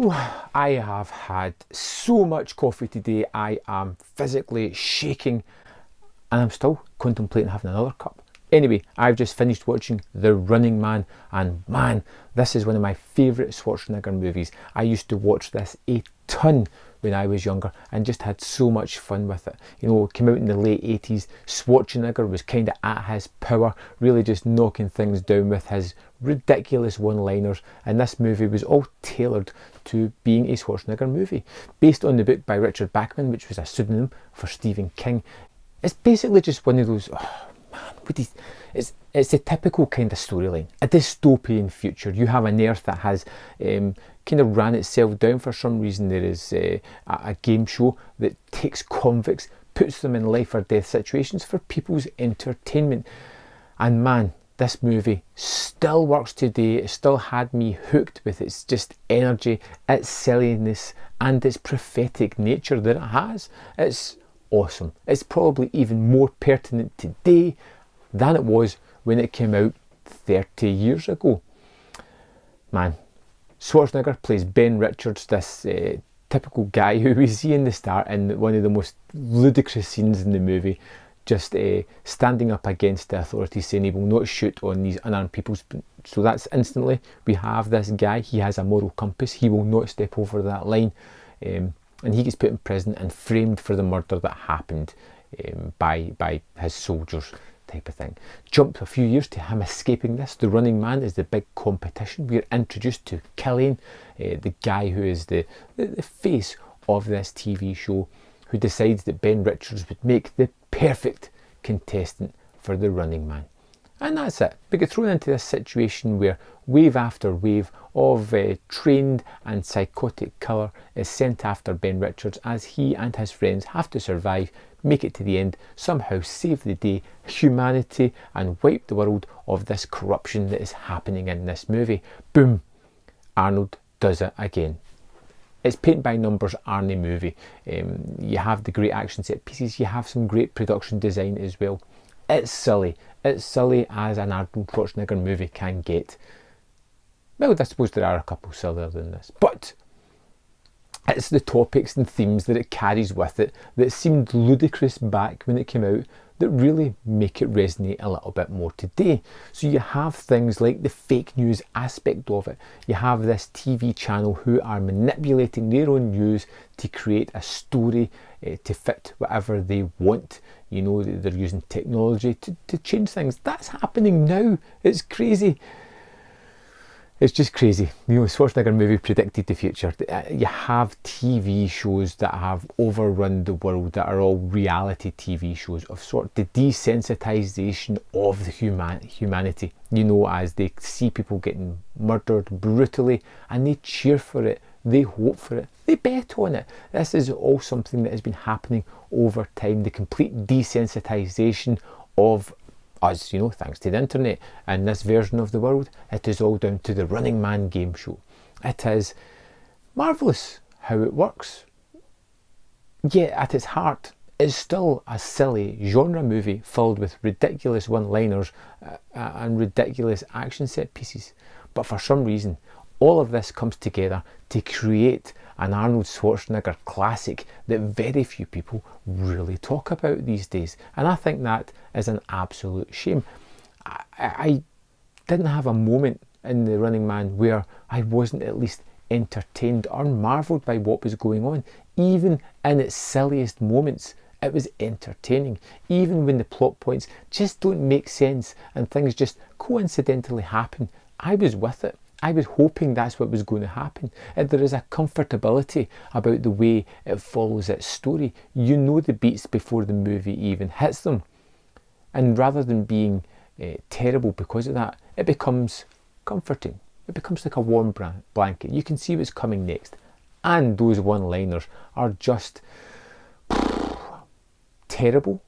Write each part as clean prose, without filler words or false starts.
Whew, I have had so much coffee today. I am physically shaking and I'm still contemplating having another cup. Anyway, I've just finished watching The Running Man, and man, this is one of my favourite Schwarzenegger movies. I used to watch this a ton when I was younger and just had so much fun with it. You know, it came out in the late 80s. Schwarzenegger was kind of at his power, really just knocking things down with his ridiculous one-liners, and this movie was all tailored to being a Schwarzenegger movie. Based on the book by Richard Bachman, which was a pseudonym for Stephen King. It's basically just one of those, it's a typical kind of storyline. A dystopian future. You have an Earth that has kind of ran itself down for some reason. There is a game show that takes convicts, puts them in life or death situations for people's entertainment. And man, this movie still works today. It still had me hooked with its just energy, its silliness, and its prophetic nature that it has. It's awesome. It's probably even more pertinent today than it was when it came out 30 years ago. Man, Schwarzenegger plays Ben Richards, this typical guy who we see in the start in one of the most ludicrous scenes in the movie, just standing up against the authorities saying he will not shoot on these unarmed people. So that's instantly, we have this guy, he has a moral compass, he will not step over that line. And he gets put in prison and framed for the murder that happened by his soldiers, type of thing. Jump a few years to him escaping this. The Running Man is the big competition. We're introduced to Killian, the guy who is the face of this TV show, who decides that Ben Richards would make the perfect contestant for The Running Man. And that's it. We get thrown into this situation where wave after wave of trained and psychotic killer is sent after Ben Richards as he and his friends have to survive, make it to the end, somehow save the day, humanity, and wipe the world of this corruption that is happening in this movie. Boom! Arnold does it again. It's paint by numbers Arnie movie. You have the great action set pieces, you have some great production design as well. It's silly. It's silly as an Arnold Schwarzenegger movie can get. Well, I suppose there are a couple sillier than this, but it's the topics and themes that it carries with it that seemed ludicrous back when it came out that really make it resonate a little bit more today. So you have things like the fake news aspect of it. You have this TV channel who are manipulating their own news to create a story to fit whatever they want. You know, they're using technology to change things. That's happening now. It's crazy. It's just crazy. You know, Schwarzenegger movie predicted the future. You have TV shows that have overrun the world that are all reality TV shows of sort the desensitization of the humanity. You know, as they see people getting murdered brutally and they cheer for it, they hope for it, they bet on it. This is all something that has been happening over time. The complete desensitization of us, you know, thanks to the internet and this version of the world. It is all down to the Running Man game show. It is marvellous how it works. Yet at its heart is still a silly genre movie filled with ridiculous one-liners and ridiculous action set pieces. But for some reason, all of this comes together to create an Arnold Schwarzenegger classic that very few people really talk about these days. And I think that is an absolute shame. I didn't have a moment in The Running Man where I wasn't at least entertained or marvelled by what was going on. Even in its silliest moments, it was entertaining. Even when the plot points just don't make sense and things just coincidentally happen, I was with it. I was hoping that's what was going to happen. And there is a comfortability about the way it follows its story. You know the beats before the movie even hits them. And rather than being terrible because of that, it becomes comforting. It becomes like a warm blanket. You can see what's coming next. And those one-liners are just terrible,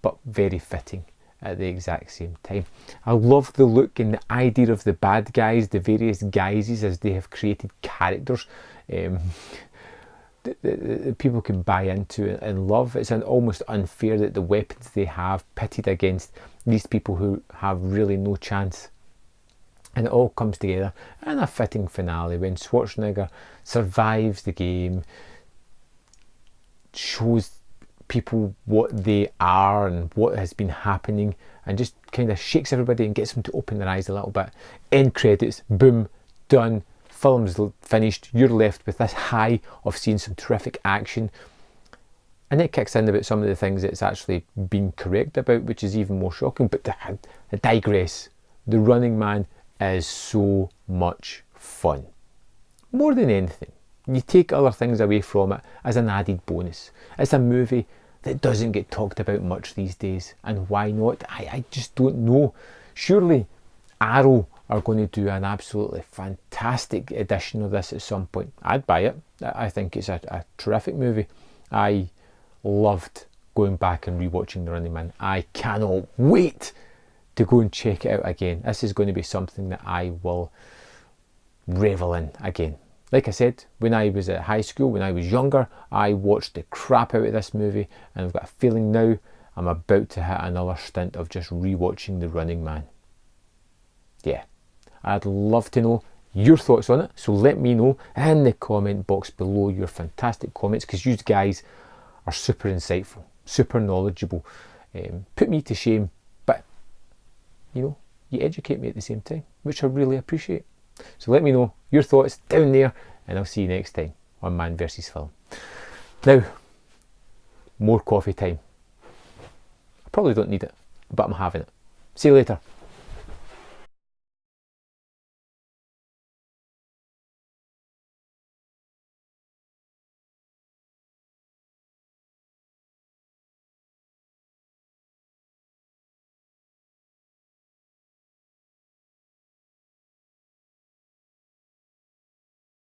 but very fitting at the exact same time. I love the look and the idea of the bad guys, the various guises as they have created characters that people can buy into and love. It's almost unfair that the weapons they have pitted against these people who have really no chance. And it all comes together in a fitting finale when Schwarzenegger survives the game, shows people what they are and what has been happening, and just kind of shakes everybody and gets them to open their eyes a little bit. End credits, boom, done, film's finished. You're left with this high of seeing some terrific action, and it kicks in about some of the things it's actually been correct about, which is even more shocking. But I digress. The Running Man is so much fun. More than anything, you take other things away from it as an added bonus. It's a movie that doesn't get talked about much these days, and why not? I just don't know. Surely Arrow are going to do an absolutely fantastic edition of this at some point. I'd buy it. I think it's a terrific movie. I loved going back and rewatching The Running Man. I cannot wait to go and check it out again. This is going to be something that I will revel in again. Like I said, when I was at high school, when I was younger, I watched the crap out of this movie, and I've got a feeling now I'm about to hit another stint of just rewatching The Running Man. Yeah, I'd love to know your thoughts on it, so let me know in the comment box below your fantastic comments, because you guys are super insightful, super knowledgeable, put me to shame, but you know, you educate me at the same time, which I really appreciate. So let me know your thoughts down there, and I'll see you next time on Man vs Film. Now, more coffee time. I probably don't need it, but I'm having it. See you later.